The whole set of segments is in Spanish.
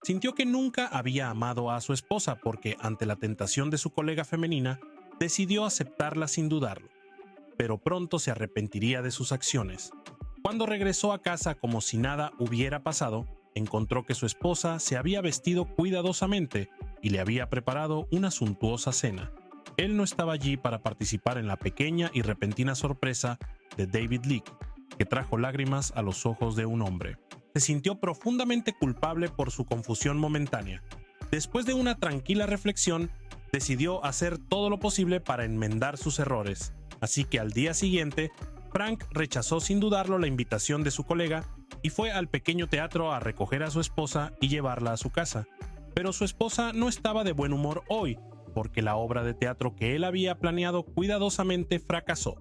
Sintió que nunca había amado a su esposa porque, ante la tentación de su colega femenina, decidió aceptarla sin dudarlo, pero pronto se arrepentiría de sus acciones. Cuando regresó a casa como si nada hubiera pasado, encontró que su esposa se había vestido cuidadosamente y le había preparado una suntuosa cena. Él no estaba allí para participar en la pequeña y repentina sorpresa de David Leake, que trajo lágrimas a los ojos de un hombre. Se sintió profundamente culpable por su confusión momentánea. Después de una tranquila reflexión, decidió hacer todo lo posible para enmendar sus errores. Así que al día siguiente, Frank rechazó sin dudarlo la invitación de su colega y fue al pequeño teatro a recoger a su esposa y llevarla a su casa. Pero su esposa no estaba de buen humor hoy, porque la obra de teatro que él había planeado cuidadosamente fracasó.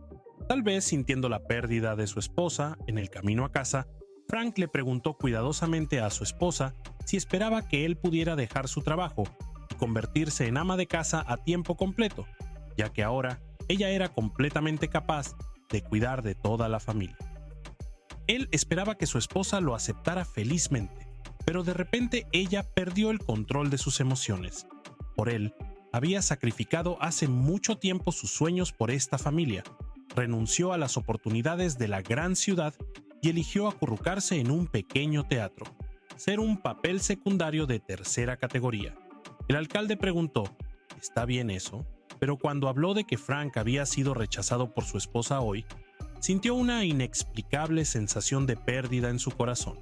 Tal vez sintiendo la pérdida de su esposa, en el camino a casa, Frank le preguntó cuidadosamente a su esposa si esperaba que él pudiera dejar su trabajo y convertirse en ama de casa a tiempo completo, ya que ahora ella era completamente capaz de cuidar de toda la familia. Él esperaba que su esposa lo aceptara felizmente, pero de repente ella perdió el control de sus emociones. Por él, había sacrificado hace mucho tiempo sus sueños por esta familia, renunció a las oportunidades de la gran ciudad y eligió acurrucarse en un pequeño teatro, ser un papel secundario de tercera categoría. El alcalde preguntó, ¿está bien eso? Pero cuando habló de que Frank había sido rechazado por su esposa hoy, sintió una inexplicable sensación de pérdida en su corazón.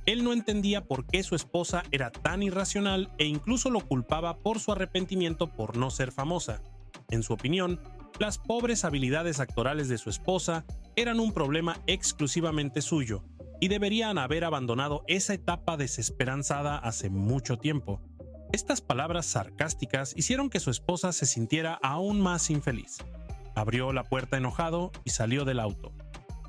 Él no entendía por qué su esposa era tan irracional e incluso lo culpaba por su arrepentimiento por no ser famosa. En su opinión, las pobres habilidades actorales de su esposa eran un problema exclusivamente suyo y deberían haber abandonado esa etapa desesperanzada hace mucho tiempo. Estas palabras sarcásticas hicieron que su esposa se sintiera aún más infeliz. Abrió la puerta enojado y salió del auto.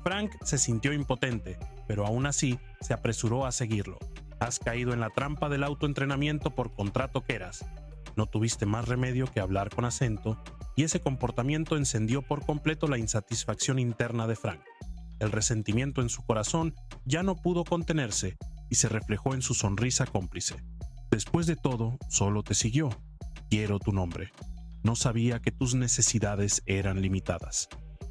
Frank se sintió impotente, pero aún así se apresuró a seguirlo. Has caído en la trampa del autoentrenamiento por contrato que eras. No tuviste más remedio que hablar con acento, y ese comportamiento encendió por completo la insatisfacción interna de Frank. El resentimiento en su corazón ya no pudo contenerse y se reflejó en su sonrisa cómplice. Después de todo, solo te siguió. Quiero tu nombre. No sabía que tus necesidades eran limitadas.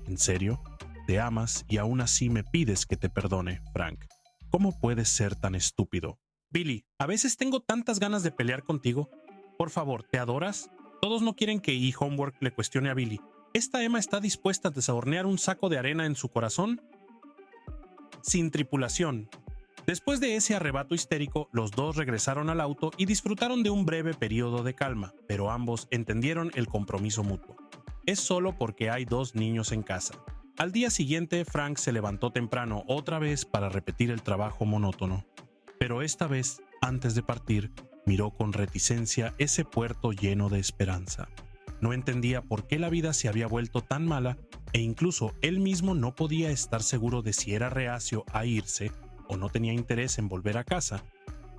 ¿En serio? Te amas y aún así me pides que te perdone, Frank. ¿Cómo puedes ser tan estúpido? Billy, a veces tengo tantas ganas de pelear contigo. Por favor, ¿te adoras? Todos no quieren que E-Homework le cuestione a Billy. ¿Esta Emma está dispuesta a deshornear un saco de arena en su corazón? Sin tripulación. Después de ese arrebato histérico, los dos regresaron al auto y disfrutaron de un breve periodo de calma, pero ambos entendieron el compromiso mutuo. Es solo porque hay dos niños en casa. Al día siguiente, Frank se levantó temprano otra vez para repetir el trabajo monótono. Pero esta vez, antes de partir, miró con reticencia ese puerto lleno de esperanza. No entendía por qué la vida se había vuelto tan mala e incluso él mismo no podía estar seguro de si era reacio a irse o no tenía interés en volver a casa.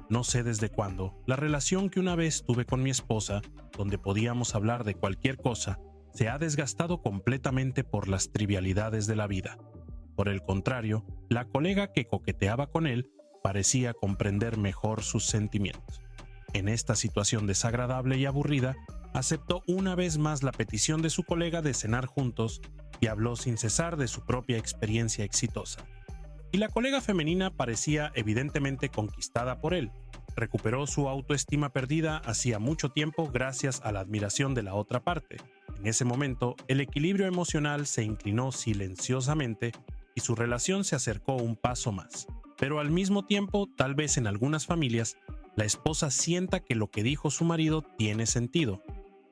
No sé desde cuándo, la relación que una vez tuve con mi esposa, donde podíamos hablar de cualquier cosa, se ha desgastado completamente por las trivialidades de la vida. Por el contrario, la colega que coqueteaba con él parecía comprender mejor sus sentimientos. En esta situación desagradable y aburrida, aceptó una vez más la petición de su colega de cenar juntos y habló sin cesar de su propia experiencia exitosa. Y la colega femenina parecía evidentemente conquistada por él. Recuperó su autoestima perdida hacía mucho tiempo gracias a la admiración de la otra parte. En ese momento, el equilibrio emocional se inclinó silenciosamente y su relación se acercó un paso más. Pero al mismo tiempo, tal vez en algunas familias, la esposa sienta que lo que dijo su marido tiene sentido.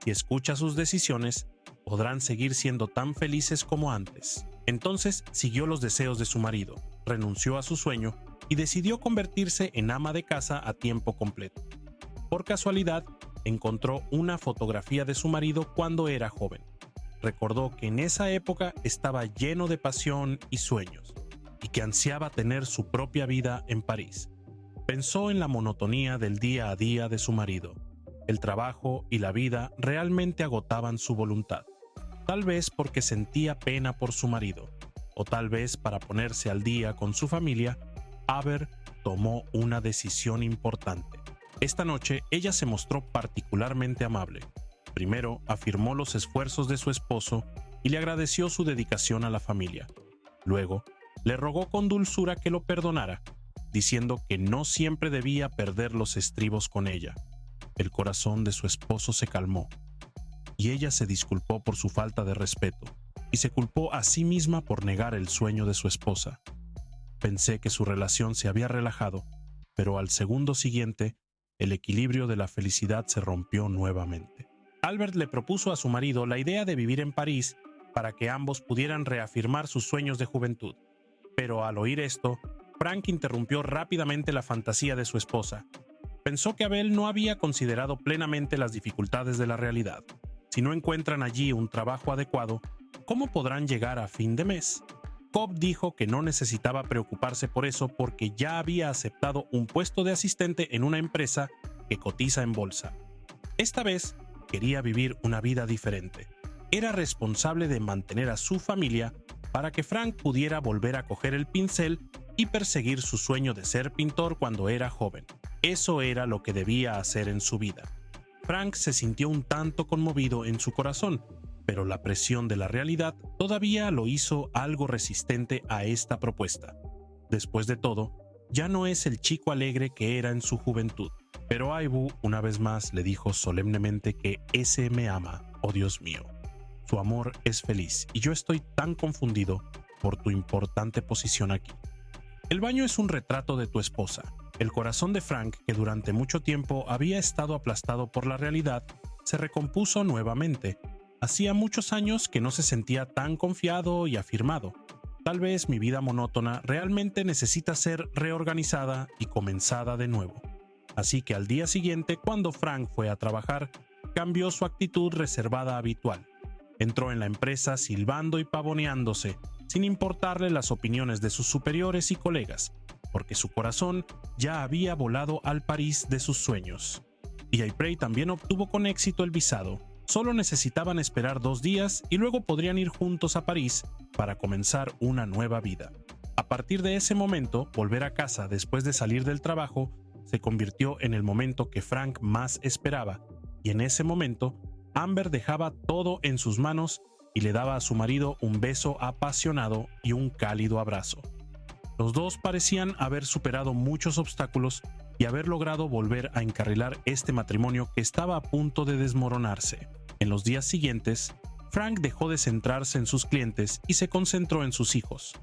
Si escucha sus decisiones, podrán seguir siendo tan felices como antes. Entonces siguió los deseos de su marido, renunció a su sueño y decidió convertirse en ama de casa a tiempo completo. Por casualidad, encontró una fotografía de su marido cuando era joven. Recordó que en esa época estaba lleno de pasión y sueños, y que ansiaba tener su propia vida en París. Pensó en la monotonía del día a día de su marido. El trabajo y la vida realmente agotaban su voluntad. Tal vez porque sentía pena por su marido, o tal vez para ponerse al día con su familia, Aber tomó una decisión importante. Esta noche ella se mostró particularmente amable. Primero afirmó los esfuerzos de su esposo y le agradeció su dedicación a la familia. Luego, le rogó con dulzura que lo perdonara, diciendo que no siempre debía perder los estribos con ella. El corazón de su esposo se calmó, y ella se disculpó por su falta de respeto, y se culpó a sí misma por negar el sueño de su esposa. Pensé que su relación se había relajado, pero al segundo siguiente, el equilibrio de la felicidad se rompió nuevamente. Albert le propuso a su marido la idea de vivir en París para que ambos pudieran reafirmar sus sueños de juventud. Pero al oír esto, Frank interrumpió rápidamente la fantasía de su esposa. Pensó que Abel no había considerado plenamente las dificultades de la realidad. Si no encuentran allí un trabajo adecuado, ¿cómo podrán llegar a fin de mes? Cobb dijo que no necesitaba preocuparse por eso porque ya había aceptado un puesto de asistente en una empresa que cotiza en bolsa. Esta vez quería vivir una vida diferente. Era responsable de mantener a su familia para que Frank pudiera volver a coger el pincel y perseguir su sueño de ser pintor cuando era joven. Eso era lo que debía hacer en su vida. Frank se sintió un tanto conmovido en su corazón, pero la presión de la realidad todavía lo hizo algo resistente a esta propuesta. Después de todo, ya no es el chico alegre que era en su juventud. Pero Aibu una vez más le dijo solemnemente que ese me ama, oh Dios mío. Su amor es feliz y yo estoy tan confundido por tu importante posición aquí. El baño es un retrato de tu esposa. El corazón de Frank, que durante mucho tiempo había estado aplastado por la realidad, se recompuso nuevamente. Hacía muchos años que no se sentía tan confiado y afirmado. Tal vez mi vida monótona realmente necesita ser reorganizada y comenzada de nuevo. Así que al día siguiente, cuando Frank fue a trabajar, cambió su actitud reservada habitual. Entró en la empresa silbando y pavoneándose, sin importarle las opiniones de sus superiores y colegas, porque su corazón ya había volado al París de sus sueños. Y Prey también obtuvo con éxito el visado. Solo necesitaban esperar 2 días y luego podrían ir juntos a París para comenzar una nueva vida. A partir de ese momento, volver a casa después de salir del trabajo se convirtió en el momento que Frank más esperaba, y en ese momento, Amber dejaba todo en sus manos y le daba a su marido un beso apasionado y un cálido abrazo. Los dos parecían haber superado muchos obstáculos y haber logrado volver a encarrilar este matrimonio que estaba a punto de desmoronarse. En los días siguientes, Frank dejó de centrarse en sus clientes y se concentró en sus hijos.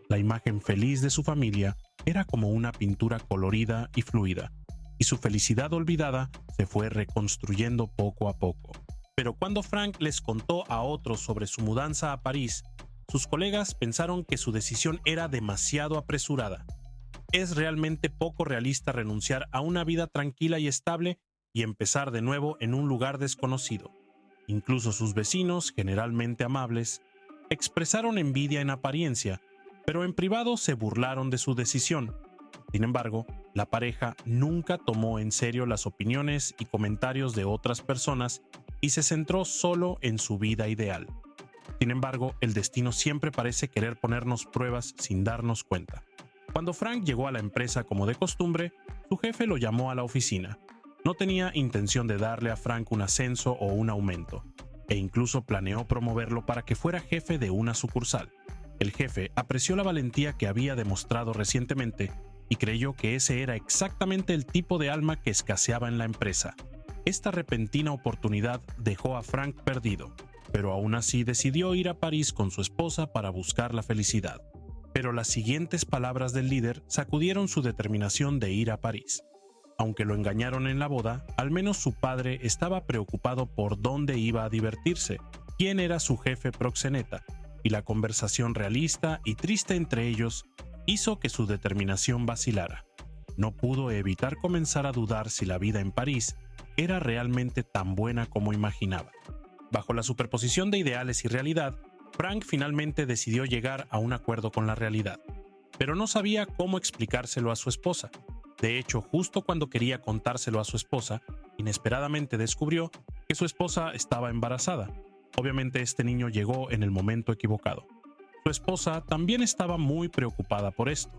La imagen feliz de su familia era como una pintura colorida y fluida, y su felicidad olvidada se fue reconstruyendo poco a poco. Pero cuando Frank les contó a otros sobre su mudanza a París, sus colegas pensaron que su decisión era demasiado apresurada. Es realmente poco realista renunciar a una vida tranquila y estable y empezar de nuevo en un lugar desconocido. Incluso sus vecinos, generalmente amables, expresaron envidia en apariencia, pero en privado se burlaron de su decisión. Sin embargo, la pareja nunca tomó en serio las opiniones y comentarios de otras personas y se centró solo en su vida ideal. Sin embargo, el destino siempre parece querer ponernos pruebas sin darnos cuenta. Cuando Frank llegó a la empresa como de costumbre, su jefe lo llamó a la oficina. No tenía intención de darle a Frank un ascenso o un aumento, e incluso planeó promoverlo para que fuera jefe de una sucursal. El jefe apreció la valentía que había demostrado recientemente y creyó que ese era exactamente el tipo de alma que escaseaba en la empresa. Esta repentina oportunidad dejó a Frank perdido, pero aún así decidió ir a París con su esposa para buscar la felicidad. Pero las siguientes palabras del líder sacudieron su determinación de ir a París. Aunque lo engañaron en la boda, al menos su padre estaba preocupado por dónde iba a divertirse, quién era su jefe proxeneta, y la conversación realista y triste entre ellos hizo que su determinación vacilara. No pudo evitar comenzar a dudar si la vida en París era realmente tan buena como imaginaba. Bajo la superposición de ideales y realidad, Frank finalmente decidió llegar a un acuerdo con la realidad, pero no sabía cómo explicárselo a su esposa. De hecho, justo cuando quería contárselo a su esposa, inesperadamente descubrió que su esposa estaba embarazada. Obviamente este niño llegó en el momento equivocado. Su esposa también estaba muy preocupada por esto.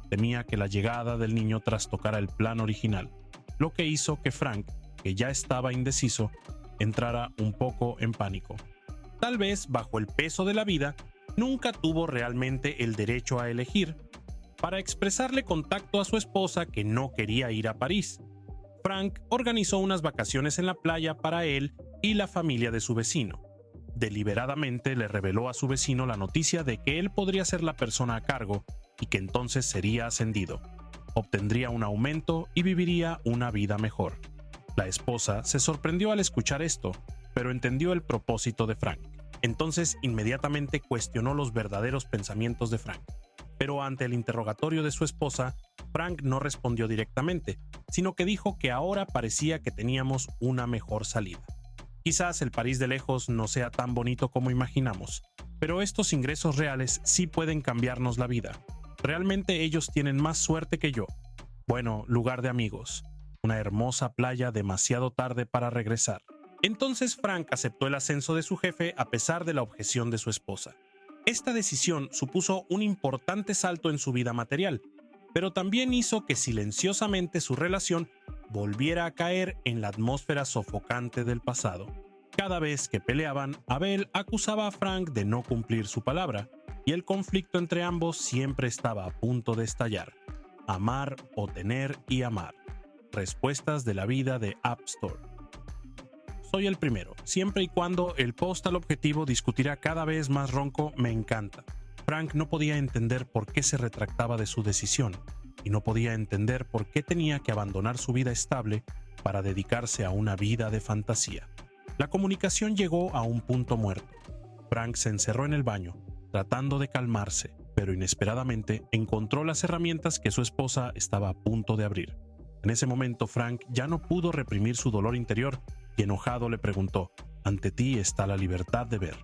Temía que la llegada del niño trastocara el plan original. lo que hizo que Frank, que ya estaba indeciso, entrara un poco en pánico. Tal vez, bajo el peso de la vida, nunca tuvo realmente el derecho a elegir. Para expresarle con tacto a su esposa que no quería ir a París, Frank organizó unas vacaciones en la playa para él y la familia de su vecino. Deliberadamente le reveló a su vecino la noticia de que él podría ser la persona a cargo y que entonces sería ascendido. Obtendría un aumento y viviría una vida mejor. La esposa se sorprendió al escuchar esto, pero entendió el propósito de Frank. Entonces inmediatamente cuestionó los verdaderos pensamientos de Frank. Pero ante el interrogatorio de su esposa, Frank no respondió directamente, sino que dijo que ahora parecía que teníamos una mejor salida. Quizás el París de lejos no sea tan bonito como imaginamos, pero estos ingresos reales sí pueden cambiarnos la vida. Realmente ellos tienen más suerte que yo. Bueno, lugar de amigos. Una hermosa playa demasiado tarde para regresar. Entonces Frank aceptó el ascenso de su jefe a pesar de la objeción de su esposa. Esta decisión supuso un importante salto en su vida material, pero también hizo que silenciosamente su relación volviera a caer en la atmósfera sofocante del pasado. Cada vez que peleaban, Abel acusaba a Frank de no cumplir su palabra, y el conflicto entre ambos siempre estaba a punto de estallar. Amar o tener y amar. Respuestas de la vida de App Store. Soy el primero. Siempre y cuando el post al objetivo discutirá cada vez más ronco, me encanta. Frank no podía entender por qué se retractaba de su decisión, y no podía entender por qué tenía que abandonar su vida estable para dedicarse a una vida de fantasía. La comunicación llegó a un punto muerto. Frank se encerró en el baño, tratando de calmarse, pero inesperadamente encontró las herramientas que su esposa estaba a punto de abrir. En ese momento Frank ya no pudo reprimir su dolor interior y enojado le preguntó: «Ante ti está la libertad de ver.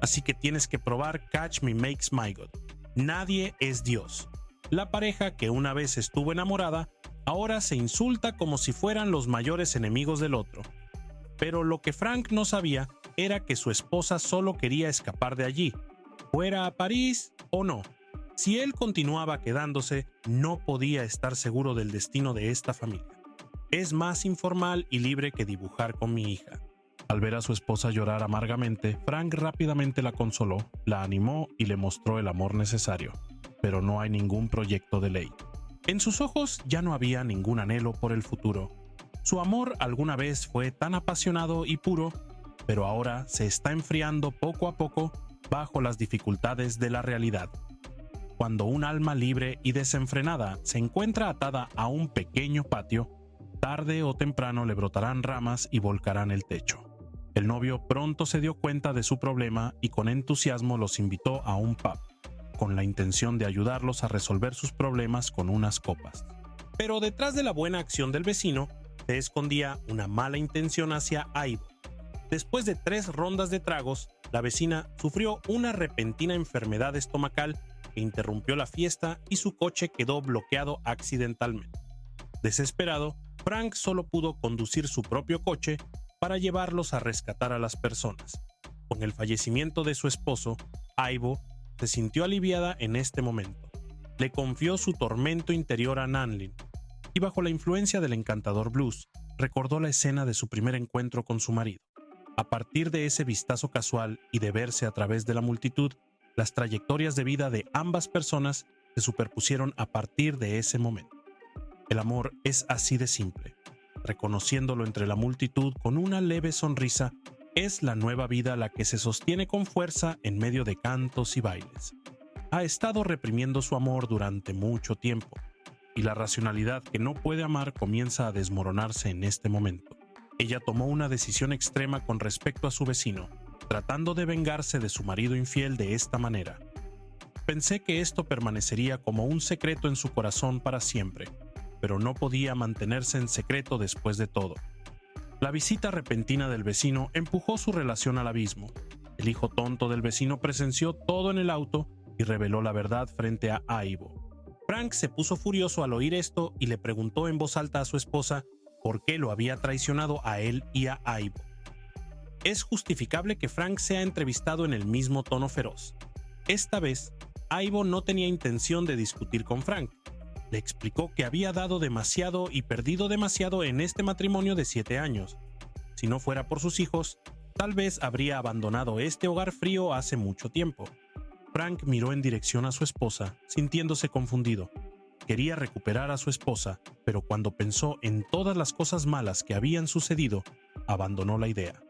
Así que tienes que probar Catch Me Makes My God. Nadie es Dios». La pareja que una vez estuvo enamorada, ahora se insulta como si fueran los mayores enemigos del otro. Pero lo que Frank no sabía era que su esposa solo quería escapar de allí, fuera a París o no. Si él continuaba quedándose, no podía estar seguro del destino de esta familia. Es más informal y libre que dibujar con mi hija. Al ver a su esposa llorar amargamente, Frank rápidamente la consoló, la animó y le mostró el amor necesario. Pero no hay ningún proyecto de ley. En sus ojos ya no había ningún anhelo por el futuro. Su amor alguna vez fue tan apasionado y puro, pero ahora se está enfriando poco a poco bajo las dificultades de la realidad. Cuando un alma libre y desenfrenada se encuentra atada a un pequeño patio, tarde o temprano le brotarán ramas y volcarán el techo. El novio pronto se dio cuenta de su problema y con entusiasmo los invitó a un pub, con la intención de ayudarlos a resolver sus problemas con unas copas. Pero detrás de la buena acción del vecino se escondía una mala intención hacia Aibo. Después de 3 rondas de tragos, la vecina sufrió una repentina enfermedad estomacal que interrumpió la fiesta y su coche quedó bloqueado accidentalmente. Desesperado, Frank solo pudo conducir su propio coche para llevarlos a rescatar a las personas. Con el fallecimiento de su esposo, Aibo se sintió aliviada en este momento. Le confió su tormento interior a Nanlin, y bajo la influencia del encantador blues, recordó la escena de su primer encuentro con su marido. A partir de ese vistazo casual y de verse a través de la multitud, las trayectorias de vida de ambas personas se superpusieron a partir de ese momento. El amor es así de simple. Reconociéndolo entre la multitud con una leve sonrisa, es la nueva vida la que se sostiene con fuerza en medio de cantos y bailes. Ha estado reprimiendo su amor durante mucho tiempo, y la racionalidad que no puede amar comienza a desmoronarse en este momento. Ella tomó una decisión extrema con respecto a su vecino, tratando de vengarse de su marido infiel de esta manera. Pensé que esto permanecería como un secreto en su corazón para siempre, pero no podía mantenerse en secreto después de todo. La visita repentina del vecino empujó su relación al abismo. El hijo tonto del vecino presenció todo en el auto y reveló la verdad frente a Aibo. Frank se puso furioso al oír esto y le preguntó en voz alta a su esposa por qué lo había traicionado a él y a Aibo. Es justificable que Frank sea entrevistado en el mismo tono feroz. Esta vez, Aibo no tenía intención de discutir con Frank. Le explicó que había dado demasiado y perdido demasiado en este matrimonio de 7 años. Si no fuera por sus hijos, tal vez habría abandonado este hogar frío hace mucho tiempo. Frank miró en dirección a su esposa, sintiéndose confundido. Quería recuperar a su esposa, pero cuando pensó en todas las cosas malas que habían sucedido, abandonó la idea.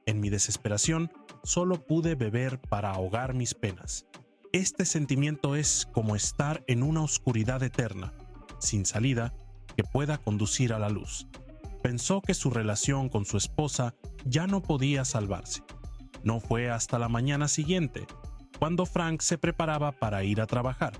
En mi desesperación, solo pude beber para ahogar mis penas. Este sentimiento es como estar en una oscuridad eterna, sin salida, que pueda conducir a la luz. Pensó que su relación con su esposa ya no podía salvarse. No fue hasta la mañana siguiente, cuando Frank se preparaba para ir a trabajar,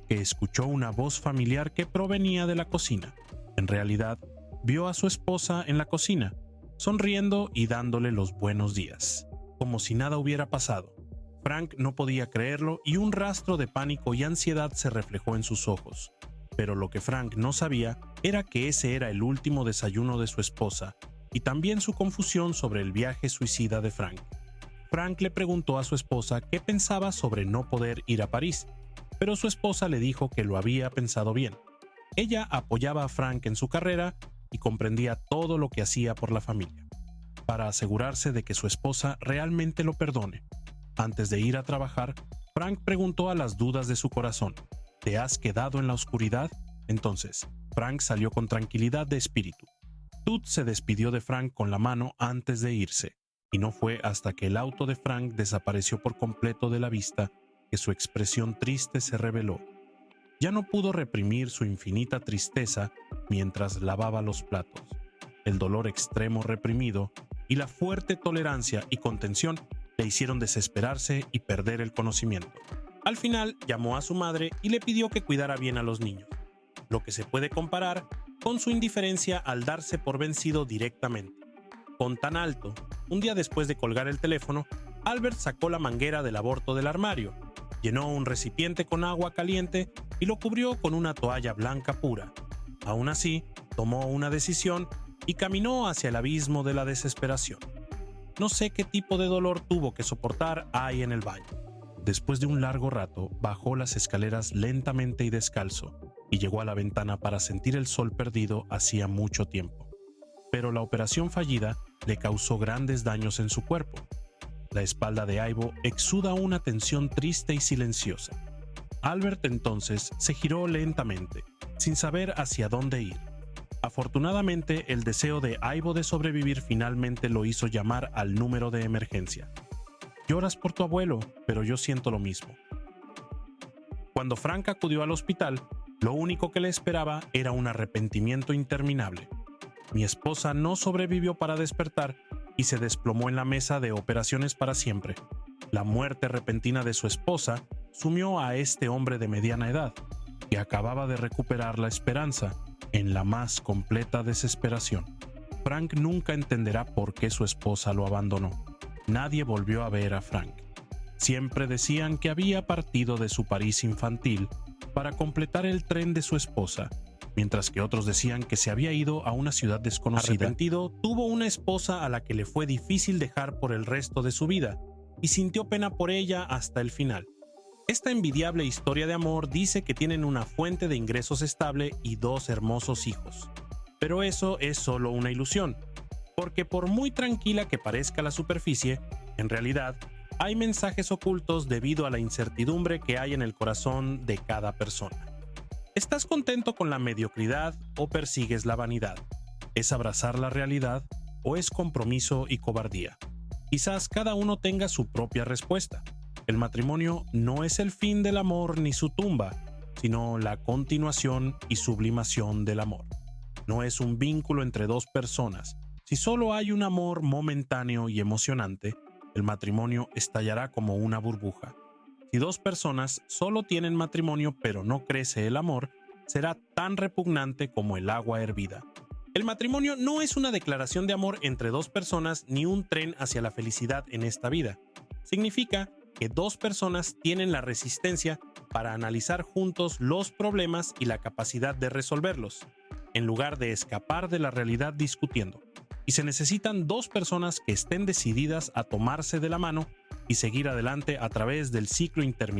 que escuchó una voz familiar que provenía de la cocina. En realidad, vio a su esposa en la cocina, sonriendo y dándole los buenos días, como si nada hubiera pasado. Frank no podía creerlo y un rastro de pánico y ansiedad se reflejó en sus ojos. Pero lo que Frank no sabía era que ese era el último desayuno de su esposa y también su confusión sobre el viaje suicida de Frank. Frank le preguntó a su esposa qué pensaba sobre no poder ir a París, pero su esposa le dijo que lo había pensado bien. Ella apoyaba a Frank en su carrera y comprendía todo lo que hacía por la familia. Para asegurarse de que su esposa realmente lo perdone, antes de ir a trabajar, Frank preguntó a las dudas de su corazón: ¿te has quedado en la oscuridad? Entonces, Frank salió con tranquilidad de espíritu. Tut se despidió de Frank con la mano antes de irse, y no fue hasta que el auto de Frank desapareció por completo de la vista que su expresión triste se reveló. Ya no pudo reprimir su infinita tristeza mientras lavaba los platos. El dolor extremo reprimido y la fuerte tolerancia y contención le hicieron desesperarse y perder el conocimiento. Al final llamó a su madre y le pidió que cuidara bien a los niños, lo que se puede comparar con su indiferencia al darse por vencido directamente. Con tan alto, un día después de colgar el teléfono, Albert sacó la manguera del aborto del armario, llenó un recipiente con agua caliente y lo cubrió con una toalla blanca pura. Aún así, tomó una decisión y caminó hacia el abismo de la desesperación. No sé qué tipo de dolor tuvo que soportar ahí en el baño. Después de un largo rato, bajó las escaleras lentamente y descalzo, y llegó a la ventana para sentir el sol perdido hacía mucho tiempo. Pero la operación fallida le causó grandes daños en su cuerpo. La espalda de Ivo exuda una tensión triste y silenciosa. Albert entonces se giró lentamente, sin saber hacia dónde ir. Afortunadamente, el deseo de Ivo de sobrevivir finalmente lo hizo llamar al número de emergencia. Lloras por tu abuelo, pero yo siento lo mismo. Cuando Frank acudió al hospital, lo único que le esperaba era un arrepentimiento interminable. Mi esposa no sobrevivió para despertar y se desplomó en la mesa de operaciones para siempre. La muerte repentina de su esposa sumió a este hombre de mediana edad, que acababa de recuperar la esperanza, en la más completa desesperación. Frank nunca entenderá por qué su esposa lo abandonó. Nadie volvió a ver a Frank. Siempre decían que había partido de su París infantil para completar el tren de su esposa, mientras que otros decían que se había ido a una ciudad desconocida. Arrepentido, tuvo una esposa a la que le fue difícil dejar por el resto de su vida, y sintió pena por ella hasta el final. Esta envidiable historia de amor dice que tienen una fuente de ingresos estable y 2 hermosos hijos. Pero eso es solo una ilusión, porque por muy tranquila que parezca la superficie, en realidad hay mensajes ocultos debido a la incertidumbre que hay en el corazón de cada persona. ¿Estás contento con la mediocridad o persigues la vanidad? ¿Es abrazar la realidad o es compromiso y cobardía? Quizás cada uno tenga su propia respuesta. El matrimonio no es el fin del amor ni su tumba, sino la continuación y sublimación del amor. No es un vínculo entre 2 personas. Si solo hay un amor momentáneo y emocionante, el matrimonio estallará como una burbuja. Si 2 personas solo tienen matrimonio pero no crece el amor, será tan repugnante como el agua hervida. El matrimonio no es una declaración de amor entre 2 personas ni un tren hacia la felicidad en esta vida. Significa que 2 personas tienen la resistencia para analizar juntos los problemas y la capacidad de resolverlos, en lugar de escapar de la realidad discutiendo. Y se necesitan 2 personas que estén decididas a tomarse de la mano y seguir adelante a través del ciclo interminable